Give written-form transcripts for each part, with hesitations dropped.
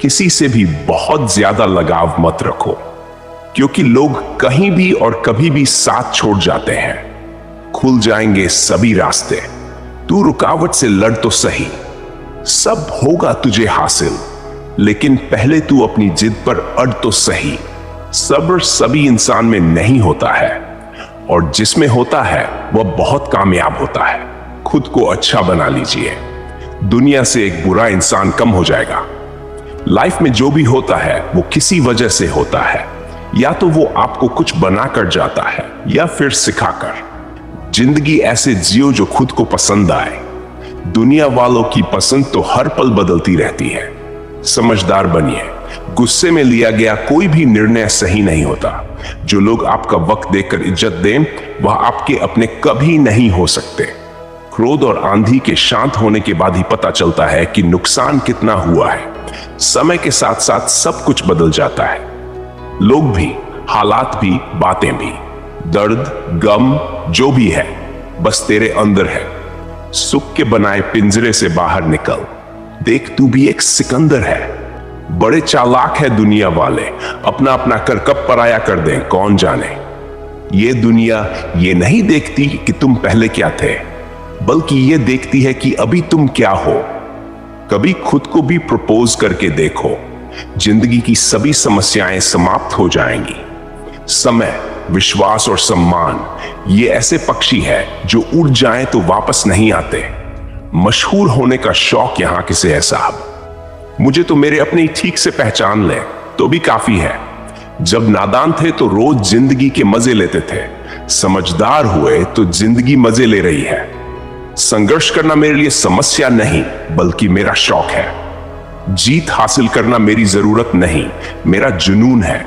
किसी से भी बहुत ज्यादा लगाव मत रखो, क्योंकि लोग कहीं भी और कभी भी साथ छोड़ जाते हैं। खुल जाएंगे सभी रास्ते, तू रुकावट से लड़ तो सही, सब होगा तुझे हासिल, लेकिन पहले तू अपनी जिद पर अड़ तो सही। सब्र सभी इंसान में नहीं होता है, और जिसमें होता है वह बहुत कामयाब होता है। खुद को अच्छा बना लीजिए, दुनिया से एक बुरा इंसान कम हो जाएगा। लाइफ में जो भी होता है वो किसी वजह से होता है, या तो वो आपको कुछ बनाकर जाता है या फिर सिखाकर। जिंदगी ऐसे जियो जो खुद को पसंद आए। दुनिया वालों की पसंद तो हर पल बदलती रहती है। समझदार बनिए, गुस्से में लिया गया कोई भी निर्णय सही नहीं होता। जो लोग आपका वक्त देकर इज्जत दें वह आपके अपने कभी नहीं हो सकते। क्रोध और आंधी के शांत होने के बाद ही पता चलता है कि नुकसान कितना हुआ है। समय के साथ साथ सब कुछ बदल जाता है, लोग भी, हालात भी, बातें भी। दर्द, गम जो भी है बस तेरे अंदर है। सुख के बनाए पिंजरे से बाहर निकल, देख तू भी एक सिकंदर है। बड़े चालाक है दुनिया वाले, अपना अपना कर कब पराया कर दें कौन जाने। ये दुनिया ये नहीं देखती कि तुम पहले क्या थे, बल्कि ये देखती है कि अभी तुम क्या हो। कभी खुद को भी प्रपोज करके देखो, जिंदगी की सभी समस्याएं समाप्त हो जाएंगी। समय, विश्वास और सम्मान ये ऐसे पक्षी है जो उड़ जाएं तो वापस नहीं आते। मशहूर होने का शौक यहां किसे है साहब? मुझे तो मेरे अपने ठीक से पहचान ले तो भी काफी है। जब नादान थे तो रोज जिंदगी के मजे लेते थे, समझदार हुए तो जिंदगी मजे ले रही है। संघर्ष करना मेरे लिए समस्या नहीं बल्कि मेरा शौक है। जीत हासिल करना मेरी जरूरत नहीं, मेरा जुनून है।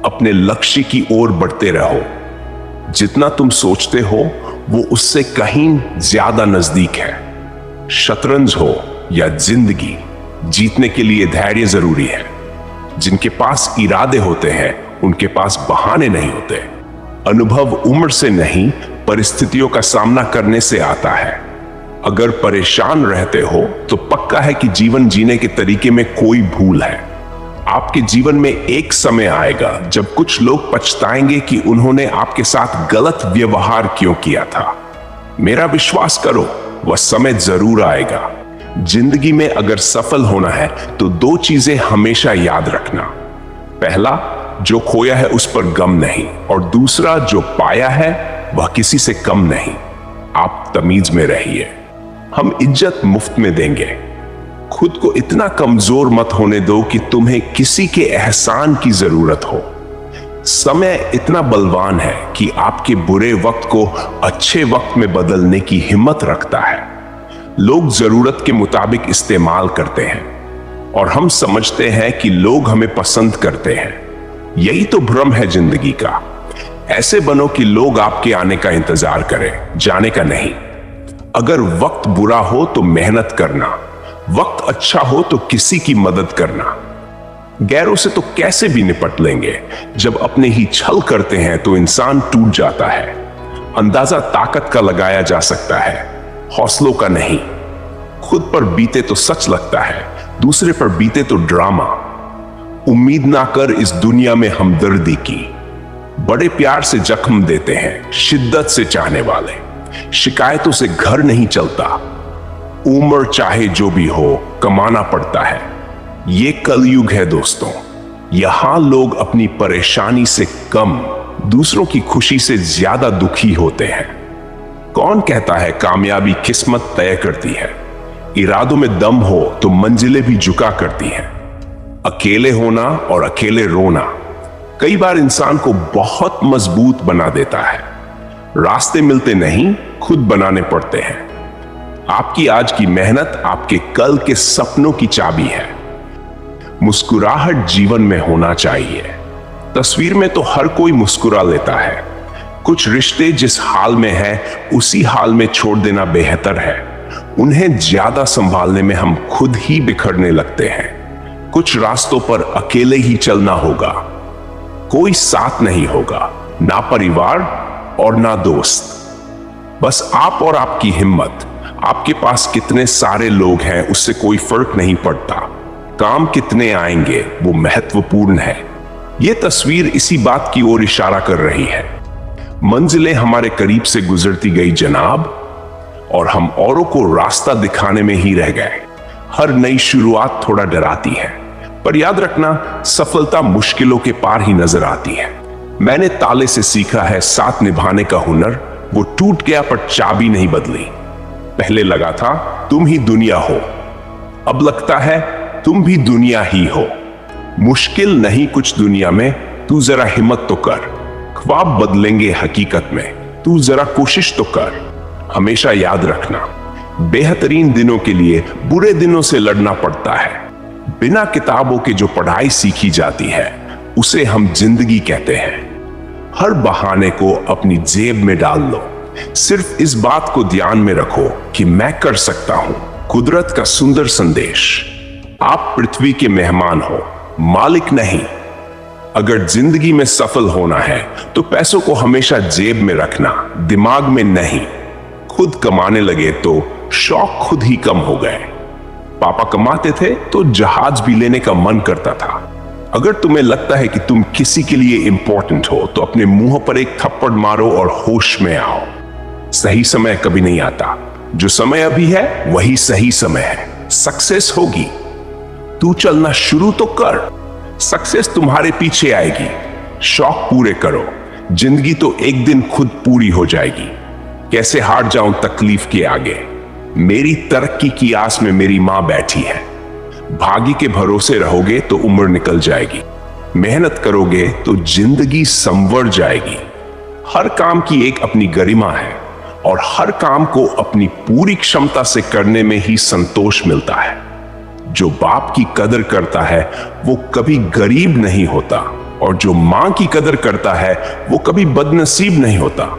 अपने लक्ष्य की ओर बढ़ते रहो, जितना तुम सोचते हो वो उससे कहीं ज्यादा नजदीक है। शतरंज हो या जिंदगी, जीतने के लिए धैर्य जरूरी है। जिनके पास इरादे होते हैं उनके पास बहाने नहीं होते। अनुभव उम्र से नहीं परिस्थितियों का सामना करने से आता है। अगर परेशान रहते हो तो पक्का है कि जीवन जीने के तरीके में कोई भूल है। आपके जीवन में एक समय आएगा जब कुछ लोग पछताएंगे कि उन्होंने आपके साथ गलत व्यवहार क्यों किया था। मेरा विश्वास करो वह समय जरूर आएगा। जिंदगी में अगर सफल होना है तो दो चीजें हमेशा याद रखना। पहला, जो खोया है उस पर गम नहीं, और दूसरा, जो पाया है वह किसी से कम नहीं। आप तमीज में रहिए, हम इज्जत मुफ्त में देंगे। खुद को इतना कमजोर मत होने दो कि तुम्हें किसी के एहसान की जरूरत हो। समय इतना बलवान है कि आपके बुरे वक्त को अच्छे वक्त में बदलने की हिम्मत रखता है। लोग जरूरत के मुताबिक इस्तेमाल करते हैं और हम समझते हैं कि लोग हमें पसंद करते हैं। यही तो भ्रम है जिंदगी का। ऐसे बनो कि लोग आपके आने का इंतजार करें, जाने का नहीं। अगर वक्त बुरा हो तो मेहनत करना, वक्त अच्छा हो तो किसी की मदद करना। गैरों से तो कैसे भी निपट लेंगे, जब अपने ही छल करते हैं तो इंसान टूट जाता है। अंदाजा ताकत का लगाया जा सकता है, हौसलों का नहीं। खुद पर बीते तो सच लगता है, दूसरे पर बीते तो ड्रामा। उम्मीद ना कर इस दुनिया में हमदर्दी की। बड़े प्यार से जख्म देते हैं शिद्दत से चाहने वाले। शिकायतों से घर नहीं चलता। उम्र चाहे जो भी हो, कमाना पड़ता है। ये कलयुग है दोस्तों। यहां लोग अपनी परेशानी से कम, दूसरों की खुशी से ज्यादा दुखी होते हैं। कौन कहता है कामयाबी किस्मत तय करती है? इरादों में दम हो तो मंजिलें भी झुका करती हैं। अकेले होना और अकेले रोना कई बार इंसान को बहुत मजबूत बना देता है। रास्ते मिलते नहीं, खुद बनाने पड़ते हैं। आपकी आज की मेहनत आपके कल के सपनों की चाबी है। मुस्कुराहट जीवन में होना चाहिए। तस्वीर में तो हर कोई मुस्कुरा लेता है। कुछ रिश्ते जिस हाल में हैं, उसी हाल में छोड़ देना बेहतर है। उन्हें ज्यादा संभालने में हम खुद ही बिखरने लगते हैं। कुछ रास्तों पर अकेले ही चलना होगा। कोई साथ नहीं होगा, ना परिवार और ना दोस्त। बस आप और आपकी हिम्मत। आपके पास कितने सारे लोग हैं उससे कोई फर्क नहीं पड़ता। काम कितने आएंगे वो महत्वपूर्ण है। ये तस्वीर इसी बात की ओर इशारा कर रही है। मंजिलें हमारे करीब से गुजरती गई जनाब, और हम औरों को रास्ता दिखाने में ही रह गए। हर नई शुरुआत थोड़ा डराती है, पर याद रखना सफलता मुश्किलों के पार ही नजर आती है। मैंने ताले से सीखा है साथ निभाने का हुनर, वो टूट गया पर चाबी नहीं बदली। पहले लगा था तुम ही दुनिया हो, अब लगता है तुम भी दुनिया ही हो। मुश्किल नहीं कुछ दुनिया में, तू जरा हिम्मत तो कर। ख्वाब बदलेंगे हकीकत में, तू जरा कोशिश तो कर। हमेशा याद रखना, बेहतरीन दिनों के लिए बुरे दिनों से लड़ना पड़ता है। बिना किताबों के जो पढ़ाई सीखी जाती है उसे हम जिंदगी कहते हैं। हर बहाने को अपनी जेब में डाल लो। सिर्फ इस बात को ध्यान में रखो कि मैं कर सकता हूं। कुदरत का सुंदर संदेश, आप पृथ्वी के मेहमान हो, मालिक नहीं। अगर जिंदगी में सफल होना है तो पैसों को हमेशा जेब में रखना, दिमाग में नहीं। खुद कमाने लगे तो शौक खुद ही कम हो गए। पापा कमाते थे तो जहाज भी लेने का मन करता था। अगर तुम्हें लगता है कि तुम किसी के लिए इंपॉर्टेंट हो तो अपने मुंह पर एक थप्पड़ मारो और होश में आओ। सही समय कभी नहीं आता, जो समय अभी है वही सही समय है। सक्सेस होगी, तू चलना शुरू तो कर। सक्सेस तुम्हारे पीछे आएगी। शौक पूरे करो, जिंदगी तो एक दिन खुद पूरी हो जाएगी। कैसे हार जाऊं तकलीफ के आगे, मेरी तरक्की की आस में मेरी मां बैठी है। भाग्य के भरोसे रहोगे तो उम्र निकल जाएगी, मेहनत करोगे तो जिंदगी संवर जाएगी। हर काम की एक अपनी गरिमा है और हर काम को अपनी पूरी क्षमता से करने में ही संतोष मिलता है। जो बाप की कदर करता है वो कभी गरीब नहीं होता, और जो मां की कदर करता है वो कभी बदनसीब नहीं होता।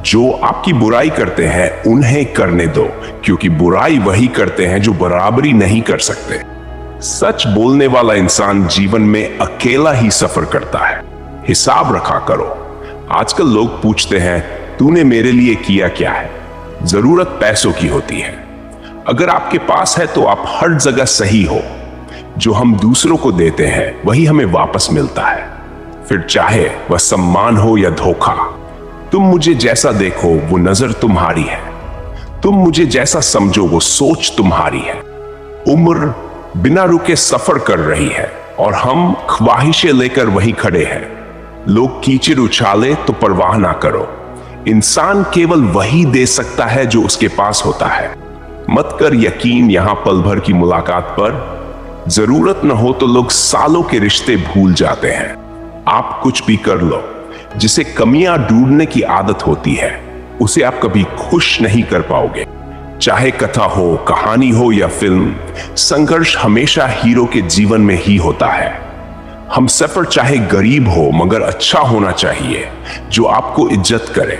जो आपकी बुराई करते हैं उन्हें करने दो, क्योंकि बुराई वही करते हैं जो बराबरी नहीं कर सकते। सच बोलने वाला इंसान जीवन में अकेला ही सफर करता है। हिसाब रखा करो। आजकल लोग पूछते हैं तूने मेरे लिए किया क्या है। जरूरत पैसों की होती है। अगर आपके पास है तो आप हर जगह सही हो। जो हम दूसरों को देते हैं वही हमें वापस मिलता है, फिर चाहे वह सम्मान हो या धोखा। तुम मुझे जैसा देखो वो नजर तुम्हारी है, तुम मुझे जैसा समझो वो सोच तुम्हारी है। उम्र बिना रुके सफर कर रही है और हम ख्वाहिशें लेकर वहीं खड़े हैं। लोग कीचड़ उछाले तो परवाह ना करो। इंसान केवल वही दे सकता है जो उसके पास होता है। मत कर यकीन यहां पल भर की मुलाकात पर। जरूरत न हो तो लोग सालों के रिश्ते भूल जाते हैं। आप कुछ भी कर लो, जिसे कमियां ढूंढने की आदत होती है उसे आप कभी खुश नहीं कर पाओगे। चाहे कथा हो, कहानी हो या फिल्म, संघर्ष हमेशा हीरो के जीवन में ही होता है। हम सफर चाहे गरीब हो मगर अच्छा होना चाहिए, जो आपको इज्जत करे,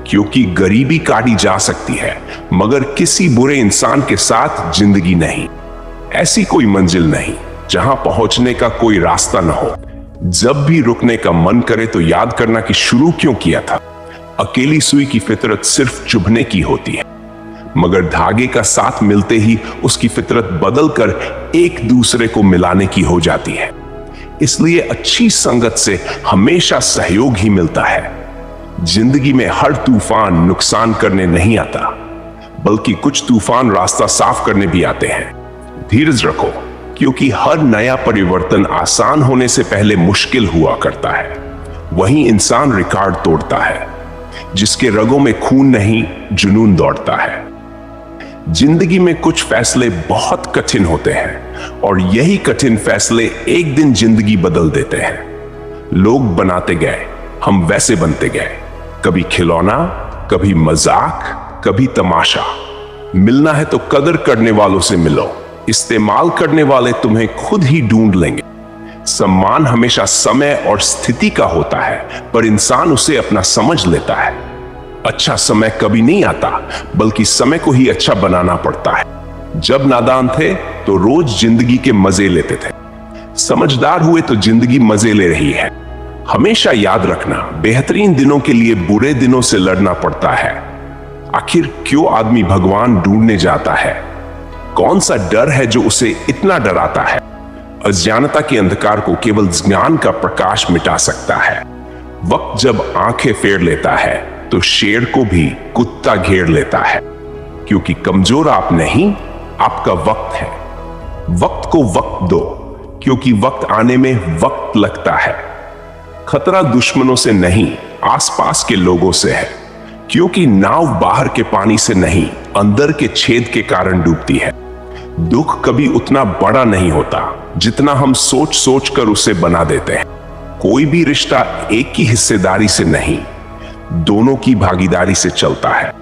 क्योंकि गरीबी काटी जा सकती है मगर किसी बुरे इंसान के साथ जिंदगी नहीं। ऐसी कोई मंजिल नहीं जहां पहुंचने का कोई रास्ता न हो। जब भी रुकने का मन करे तो याद करना कि शुरू क्यों किया था। अकेली सुई की फितरत सिर्फ चुभने की होती है, मगर धागे का साथ मिलते ही उसकी फितरत बदलकर एक दूसरे को मिलाने की हो जाती है। इसलिए अच्छी संगत से हमेशा सहयोग ही मिलता है। जिंदगी में हर तूफान नुकसान करने नहीं आता, बल्कि कुछ तूफान रास्ता साफ करने भी आते हैं। धीरज रखो, क्योंकि हर नया परिवर्तन आसान होने से पहले मुश्किल हुआ करता है। वही इंसान रिकॉर्ड तोड़ता है जिसके रगों में खून नहीं, जुनून दौड़ता है। जिंदगी में कुछ फैसले बहुत कठिन होते हैं और यही कठिन फैसले एक दिन जिंदगी बदल देते हैं। लोग बनाते गए, हम वैसे बनते गए। कभी खिलौना, कभी मजाक, कभी तमाशा। मिलना है तो कदर करने वालों से मिलो, इस्तेमाल करने वाले तुम्हें खुद ही ढूंढ लेंगे। सम्मान हमेशा समय और स्थिति का होता है, पर इंसान उसे अपना समझ लेता है। अच्छा समय कभी नहीं आता, बल्कि समय को ही अच्छा बनाना पड़ता है। जब नादान थे तो रोज जिंदगी के मजे लेते थे, समझदार हुए तो जिंदगी मजे ले रही है। हमेशा याद रखना, बेहतरीन दिनों के लिए बुरे दिनों से लड़ना पड़ता है। आखिर क्यों आदमी भगवान ढूंढने जाता है? कौन सा डर है जो उसे इतना डराता है? अज्ञानता के अंधकार को केवल ज्ञान का प्रकाश मिटा सकता है। वक्त जब आंखें फेर लेता है तो शेर को भी कुत्ता घेर लेता है, क्योंकि कमजोर आप नहीं, आपका वक्त है। वक्त को वक्त दो, क्योंकि वक्त आने में वक्त लगता है। खतरा दुश्मनों से नहीं, आसपास के लोगों से है, क्योंकि नाव बाहर के पानी से नहीं, अंदर के छेद के कारण डूबती है। दुख कभी उतना बड़ा नहीं होता जितना हम सोच सोच कर उसे बना देते हैं। कोई भी रिश्ता एक की हिस्सेदारी से नहीं, दोनों की भागीदारी से चलता है।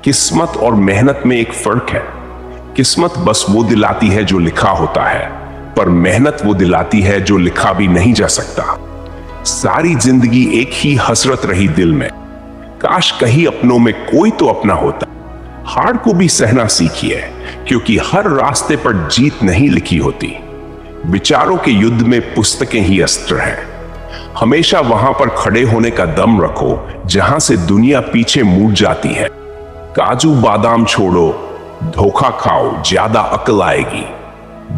किस्मत और मेहनत में एक फर्क है। किस्मत बस वो दिलाती है जो लिखा होता है, पर मेहनत वो दिलाती है जो लिखा भी नहीं जा सकता। सारी जिंदगी एक ही हसरत रही दिल में, काश कहीं अपनों में कोई तो अपना होता। हार को भी सहना सीखिए, क्योंकि हर रास्ते पर जीत नहीं लिखी होती। विचारों के युद्ध में पुस्तकें ही अस्त्र हैं। हमेशा वहां पर खड़े होने का दम रखो जहां से दुनिया पीछे मुड़ जाती है। काजू बादाम छोड़ो, धोखा खाओ, ज्यादा अकल आएगी।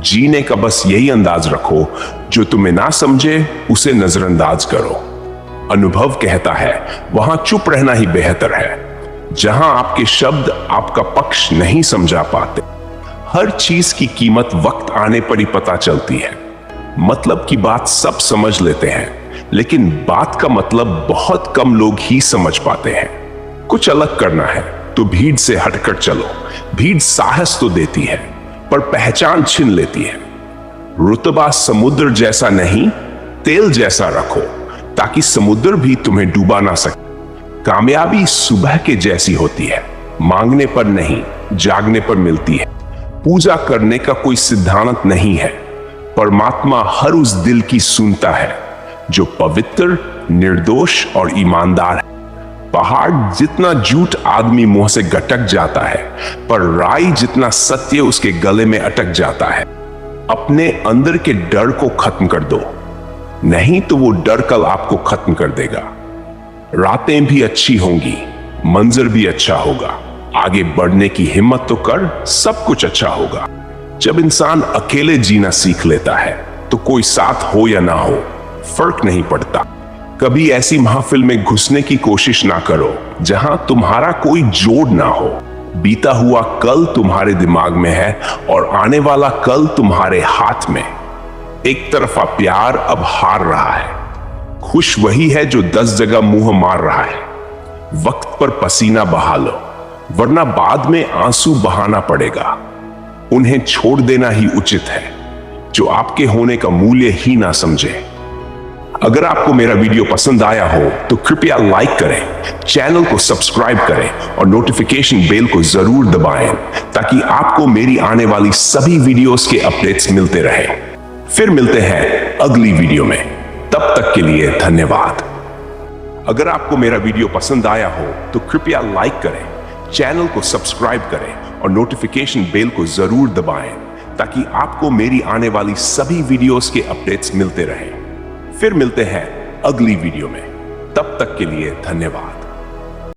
जीने का बस यही अंदाज रखो, जो तुम्हें ना समझे उसे नजरअंदाज करो। अनुभव कहता है वहां चुप रहना ही बेहतर है, जहां आपके शब्द आपका पक्ष नहीं समझा पाते। हर चीज की कीमत वक्त आने पर ही पता चलती है। मतलब की बात सब समझ लेते हैं, लेकिन बात का मतलब बहुत कम लोग ही समझ पाते हैं। कुछ अलग करना है तो भीड़ से हटकर चलो। भीड़ साहस तो देती है, पर पहचान छीन लेती है। रुतबा समुद्र जैसा नहीं, तेल जैसा रखो, ताकि समुद्र भी तुम्हें डुबा ना सके। कामयाबी सुबह के जैसी होती है, मांगने पर नहीं, जागने पर मिलती है। पूजा करने का कोई सिद्धांत नहीं है, परमात्मा हर उस दिल की सुनता है जो पवित्र, निर्दोष और ईमानदार है। पहाड़ जितना झूठ आदमी मुंह से गटक जाता है, पर राई जितना सत्य उसके गले में अटक जाता है। अपने अंदर के डर को खत्म कर दो, नहीं तो वो डर कल आपको खत्म कर देगा। रातें भी अच्छी होंगी, मंजर भी अच्छा होगा। आगे बढ़ने की हिम्मत तो कर, सब कुछ अच्छा होगा। जब इंसान अकेले जीना सीख लेता है तो कोई साथ हो या ना हो फर्क नहीं पड़ता। कभी ऐसी महफिल में घुसने की कोशिश ना करो जहां तुम्हारा कोई जोड़ ना हो। बीता हुआ कल तुम्हारे दिमाग में है और आने वाला कल तुम्हारे हाथ में। एक तरफा प्यार अब हार रहा है, खुश वही है जो 10 जगह मुंह मार रहा है। वक्त पर पसीना बहा लो, वरना बाद में आंसू बहाना पड़ेगा। उन्हें छोड़ देना ही उचित है जो आपके होने का मूल्य ही ना समझे। अगर आपको मेरा वीडियो पसंद आया हो तो कृपया लाइक करें, चैनल को सब्सक्राइब करें और नोटिफिकेशन बेल को जरूर दबाएं, ताकि आपको मेरी आने वाली सभी वीडियोस के अपडेट्स मिलते रहें। फिर मिलते हैं अगली वीडियो में, तब तक के लिए धन्यवाद। अगर आपको मेरा वीडियो पसंद आया हो तो कृपया लाइक करें, चैनल को सब्सक्राइब करें और नोटिफिकेशन बेल को जरूर दबाएं, ताकि आपको मेरी आने वाली सभी वीडियोस के अपडेट्स मिलते रहें। फिर मिलते हैं अगली वीडियो में, तब तक के लिए धन्यवाद।